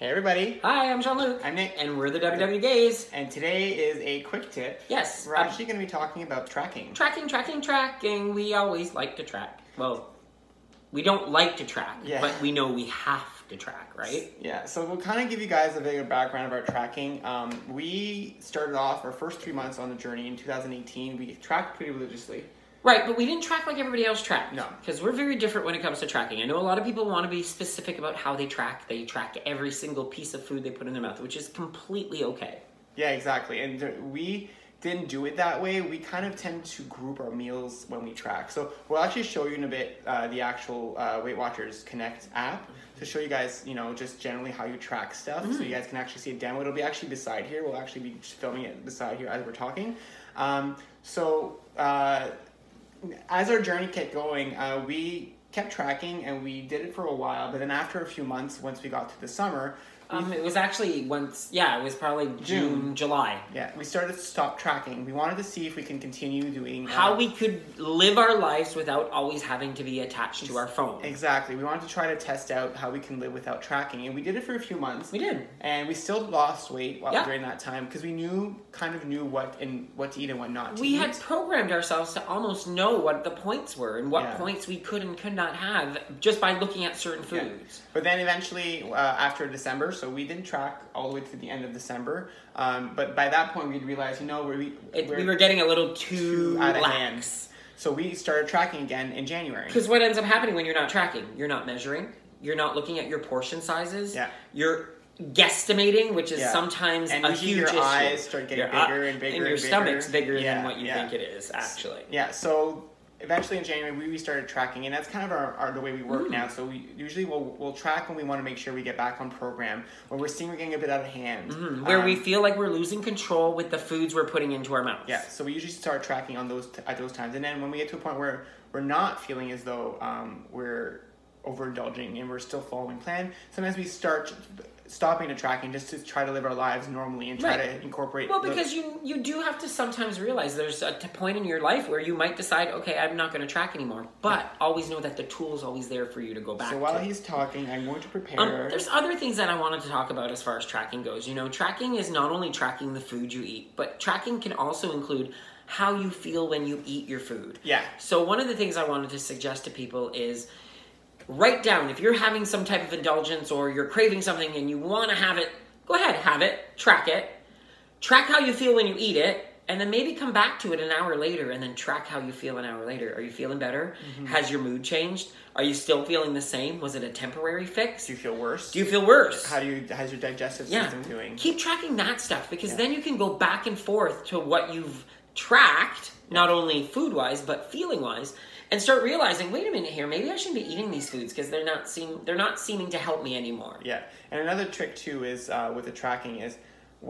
Hey everybody. Hi, I'm Jean-Luc. I'm Nick. And we're the WW Gays. And today is a quick tip. Yes. We're actually going to be talking about tracking. Tracking. We always like to track. Well, we don't like to track, but we know we have to track, right? Yeah, so we'll kind of give you guys a bigger background of our tracking. We started off our first 3 months on the journey in 2018. We tracked pretty religiously. Right, but we didn't track like everybody else tracked. No. Because we're very different when it comes to tracking. I know a lot of people want to be specific about how they track. They track every single piece of food they put in their mouth, which is completely okay. Yeah, exactly. And we didn't do it that way. We kind of tend to group our meals when we track. So we'll actually show you in a bit the actual Weight Watchers Connect app to show you guys, you know, just generally how you track stuff. So you guys can actually see a demo. It'll be actually beside here. We'll actually be filming it beside here as we're talking. As our journey kept going, we kept tracking and we did it for a while, but then after a few months, once we got to the summer... it was actually it was probably June, July. Yeah, we started to stop tracking. We wanted to see if we can continue doing... how we could live our lives without always having to be attached to our phone. Exactly. We wanted to try to test out how we can live without tracking, and we did it for a few months. We did. And we still lost weight during that time because we kind of knew what to eat and what not to eat. We had programmed ourselves to almost know what the points were and what points we could and could not have just by looking at certain foods. Yeah. But then eventually, after December, so we didn't track all the way to the end of December. But by that point, we'd realized, you know, we were getting a little too out of lax. hand. So we started tracking again in January. Because what ends up happening when you're not tracking? You're not measuring. You're not looking at your portion sizes. Yeah. You're guesstimating, which is sometimes a huge issue. Your eyes start getting bigger and bigger and your stomach's bigger than what you think it is, actually. Yeah, so eventually in January we started tracking, and that's kind of the way we work now. So we usually we'll track when we want to make sure we get back on program, when we're seeing we're getting a bit out of hand, where we feel like we're losing control with the foods we're putting into our mouths. Yeah, so we usually start tracking on at those times, and then when we get to a point where we're not feeling as though we're overindulging and we're still following plan, sometimes we start stopping the tracking just to try to live our lives normally and try to incorporate... Well, because you do have to sometimes realize there's a point in your life where you might decide, okay, I'm not going to track anymore, but always know that the tool's always there for you to go back to. So while he's talking, I'm going to prepare... there's other things that I wanted to talk about as far as tracking goes. You know, tracking is not only tracking the food you eat, but tracking can also include how you feel when you eat your food. Yeah. So one of the things I wanted to suggest to people is... write down, if you're having some type of indulgence or you're craving something and you want to have it, go ahead, have it, track how you feel when you eat it, and then maybe come back to it an hour later and then track how you feel an hour later. Are you feeling better? Has your mood changed? Are you still feeling the same? Was it a temporary fix? Do you feel worse? How's your digestive system doing? Keep tracking that stuff, because then you can go back and forth to what you've tracked, not only food-wise, but feeling-wise, and start realizing, wait a minute here, maybe I shouldn't be eating these foods because they're not seeming to help me anymore. Yeah, and another trick too is with the tracking is,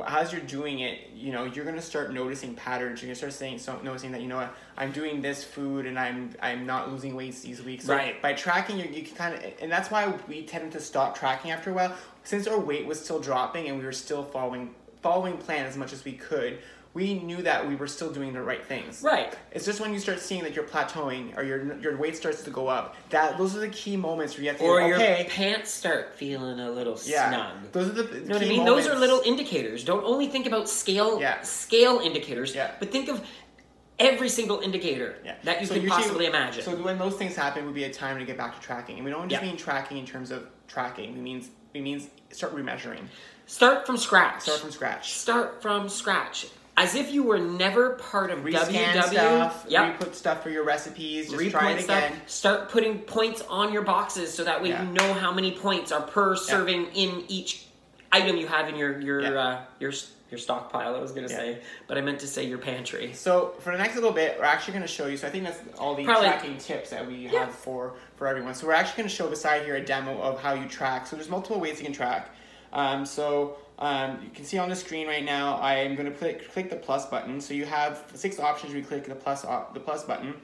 as you're doing it, you know, you're gonna start noticing patterns. You're gonna start noticing that, you know what, I'm doing this food and I'm not losing weight these weeks. So by tracking, you can kind of, and that's why we tended to stop tracking after a while, since our weight was still dropping and we were still following plan as much as we could. We knew that we were still doing the right things. Right. It's just when you start seeing that you're plateauing or your weight starts to go up, those are the key moments where you have to your pants start feeling a little snug. Those are the you know what I mean? Those are little indicators. Don't only think about scale indicators, but think of every single indicator that you could possibly imagine. So when those things happen, would be a time to get back to tracking. And we don't just mean tracking in terms of tracking. We mean start remeasuring. Start from scratch. Start from scratch. As if you were never part of WW. Stuff, re-put stuff for your recipes, just try it again. Start putting points on your boxes so that way you know how many points are per serving in each item you have in your stockpile, I was going to say, but I meant to say your pantry. So for the next little bit, we're actually going to show you, so I think that's all the tracking tips that we have for everyone. So we're actually going to show beside here a demo of how you track. So there's multiple ways you can track. You can see on the screen right now, I am going to click the plus button. So you have 6 options. We click the plus button,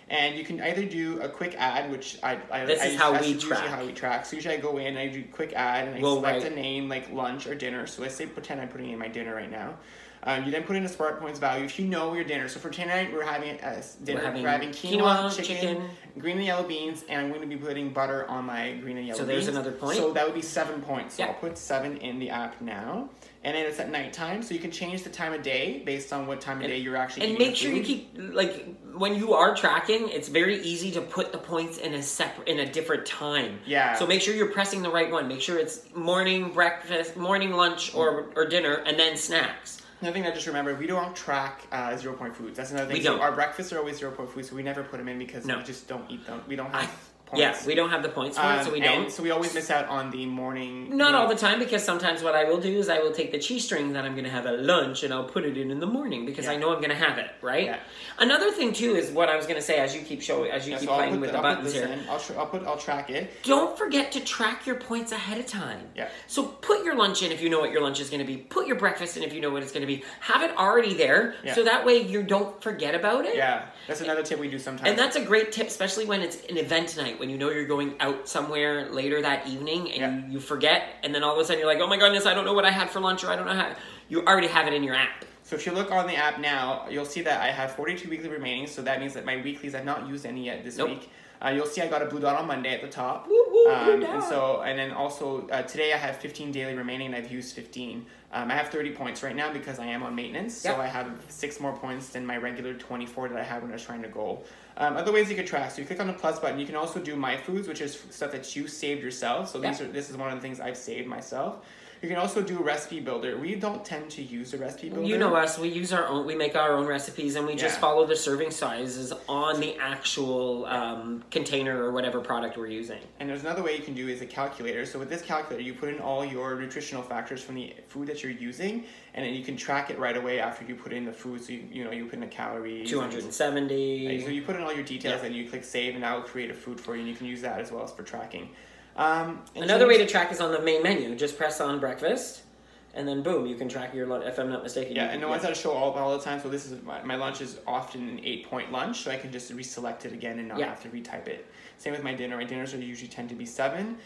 and you can either do a quick ad, which this is how we track. So usually I go in and I do a quick ad and I select a name like lunch or dinner. So let's say pretend I'm putting in my dinner right now. You then put in a smart points value if you know your dinner. So for tonight, we're having dinner. We're having quinoa, chicken, green and yellow beans, and I'm going to be putting butter on my green and yellow beans. So there's another point. So that would be 7 points. So I'll put 7 in the app now. And then it's at nighttime, so you can change the time of day based on what time of day you're actually eating. And make sure you keep, like, when you are tracking, it's very easy to put the points in a different time. Yeah. So make sure you're pressing the right one. Make sure it's morning, breakfast, morning, lunch, or dinner, and then snacks. Another thing I just remembered, we don't track 0 point foods. That's another thing. We don't. So our breakfasts are always 0 point foods, so we never put them in because we just don't eat them. We don't have points. Yeah, we don't have the points for it, so we don't. So we always miss out on the morning. Not all the time, because sometimes what I will do is I will take the cheese string that I'm going to have at lunch and I'll put it in the morning because I know I'm going to have it, right? Yeah. Another thing too is what I was going to say as you keep playing with the buttons here. I'll track it. Don't forget to track your points ahead of time. Yeah. So put your lunch in if you know what your lunch is going to be. Put your breakfast in if you know what it's going to be. Have it already there so that way you don't forget about it. Yeah. That's another tip we do sometimes. And that's a great tip, especially when it's an event night, when you know you're going out somewhere later that evening and you forget, and then all of a sudden you're like, oh my goodness, I don't know what I had for lunch, or I don't know how. You already have it in your app. So if you look on the app now, you'll see that I have 42 weekly remaining, so that means that my weeklies, I've not used any yet this week. You'll see I got a blue dot on Monday at the top. And then also today I have 15 daily remaining, and I've used 15. I have 30 points right now because I am on maintenance, so I have 6 more points than my regular 24 that I had when I was trying to goal. Other ways you could track, so you click on the plus button. You can also do My Foods, which is stuff that you saved yourself. So this is one of the things I've saved myself. You can also do Recipe Builder. We don't tend to use a Recipe Builder. You know us. We use our own. We make our own recipes, and we just follow the serving sizes on the actual container or whatever product we're using. And there's another way you can do is a calculator. So with this calculator, you put in all your nutritional factors from the food that you're using, and then you can track it right away after you put in the food. So you put in the calories. 270. So you put in all your details, and you click save, and that will create a food for you, and you can use that as well as for tracking. Another way to track is on the main menu. Just press on breakfast, and then boom, you can track your lunch. If I'm not mistaken. Yeah, and the ones that I show all the time. So this is my lunch is often an 8-point lunch, so I can just reselect it again and not have to retype it. Same with my dinner. My dinners usually tend to be 7,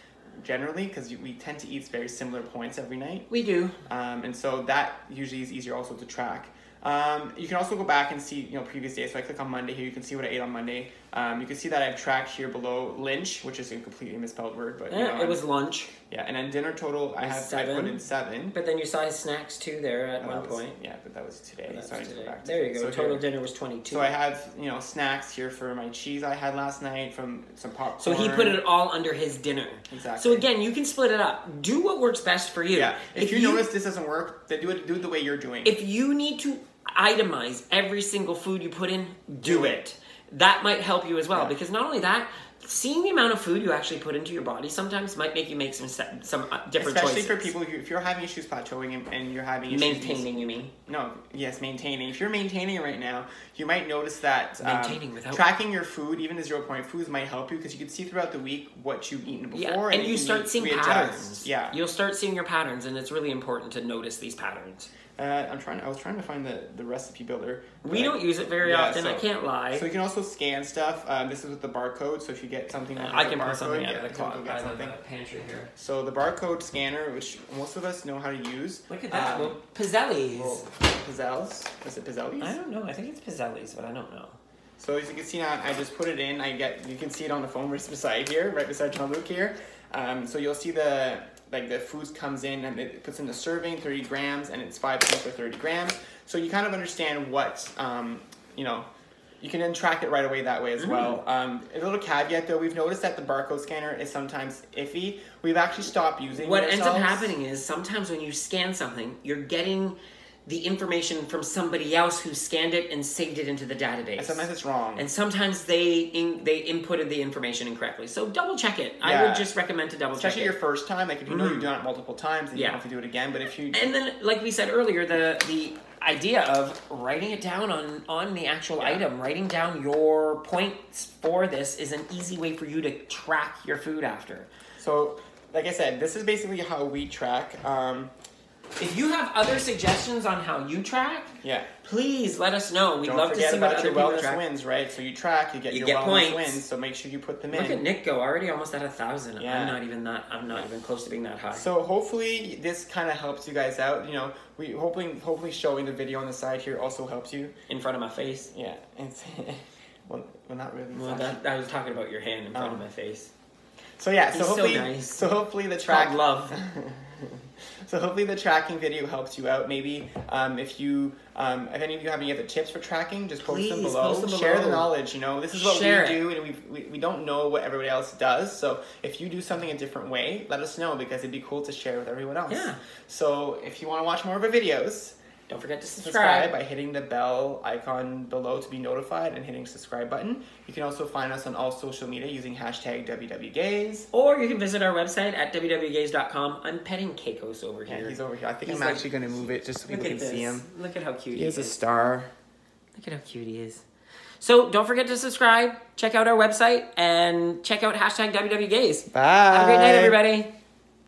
generally, because we tend to eat very similar points every night. We do. And so that usually is easier also to track. You can also go back and see previous days. So I click on Monday here. You can see what I ate on Monday. You can see that I've tracked here below Lynch, which is a completely misspelled word, but it was lunch. Yeah, and then dinner total I put in 7. But then you saw his snacks too there at one point. Yeah, but that was today. So I need to go back to there you go. So total dinner was 22. So I have snacks here for my cheese I had last night, from some popcorn. So he put it all under his dinner. Exactly. So again, you can split it up. Do what works best for you. Yeah. If you notice this doesn't work, then do it the way you're doing. If you need to itemize every single food you put in, do it. That might help you as well, because not only that, seeing the amount of food you actually put into your body sometimes might make you make some different choices. Especially for people if you're having issues plateauing and you're having issues maintaining. You mean? No, yes, maintaining. If you're maintaining right now, you might notice that without tracking your food, even the 0-point foods, might help you because you can see throughout the week what you've eaten before, and you start seeing patterns. Yeah, you'll start seeing your patterns, and it's really important to notice these patterns. I was trying to find the recipe builder. We don't use it very often. I can't lie. So you can also scan stuff. This is with the barcode. So if you get something, I can put something out of the closet by the pantry here. So the barcode scanner, which most of us know how to use. Look at that. Pizzelli's. Pizzelles? Is it Pizzelles? I don't know. I think it's Pizzelles, but I don't know. So as you can see now, I just put it in. You can see it on the phone right beside here, right beside Jean-Luc here. So you'll see the foods comes in and it puts in the serving, 30 grams, and it's 5 cents for 30 grams. So you kind of understand what, you can then track it right away that way as well. A little caveat though, we've noticed that the barcode scanner is sometimes iffy. We've actually stopped using it. What ends up happening is sometimes when you scan something, you're getting the information from somebody else who scanned it and saved it into the database. And sometimes it's wrong. And sometimes they inputted the information incorrectly. So double check it. Yeah. I would just recommend to double check it. Especially your first time. Like if you know you've done it multiple times, then you don't have to do it again. But if you... And then, like we said earlier, the idea of writing it down on the actual item, writing down your points for this is an easy way for you to track your food after. So, like I said, this is basically how we track. If you have other suggestions on how you track, Yeah. please let us know. We'd love to see what about other your people wellness track. wins, right? So you track, you get your wellness points. wins. So make sure you put them in. Look at Nick go, already almost at 1,000. Yeah. I'm not even close to being that high. So hopefully this kind of helps you guys out. You know, we hopefully showing the video on the side here also helps you. In front of my face. Yeah. It's, well, not really. Well, I was talking about your hand in front of my face. So yeah, He's so nice. So hopefully the It's track called love. So hopefully the tracking video helps you out. Maybe if any of you have any other tips for tracking, just post them below. Share the knowledge. You know, this is what we do, and we don't know what everybody else does. So if you do something a different way, let us know, because it'd be cool to share with everyone else. Yeah. So if you want to watch more of our videos, don't forget to subscribe by hitting the bell icon below to be notified and hitting subscribe button. You can also find us on all social media using hashtag WWGays. Or you can visit our website at www.gays.com. I'm petting Keikos over here. Yeah, he's over here. I think He's I'm actually going to move it just so people can see him. Look at how cute He is a star. Look at how cute he is. So don't forget to subscribe, check out our website, and check out hashtag WWGays. Bye. Have a great night, everybody.